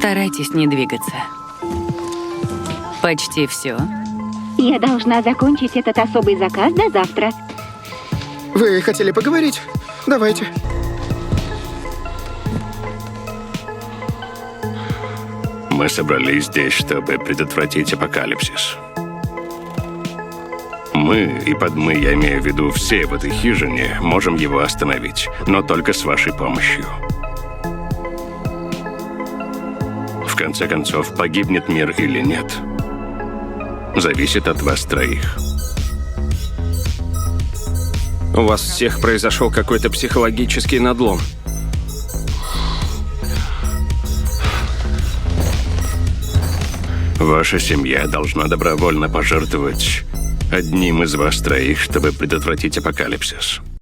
Старайтесь не двигаться. Почти все. Я должна закончить этот особый заказ до завтра. Вы хотели поговорить? Давайте. Мы собрались здесь, чтобы предотвратить апокалипсис. Мы, и под «мы» я имею в виду все в этой хижине, можем его остановить, но только с вашей помощью. В конце концов, погибнет мир или нет, зависит от вас троих. У вас всех произошел какой-то психологический надлом. Ваша семья должна добровольно пожертвовать одним из вас троих, чтобы предотвратить апокалипсис.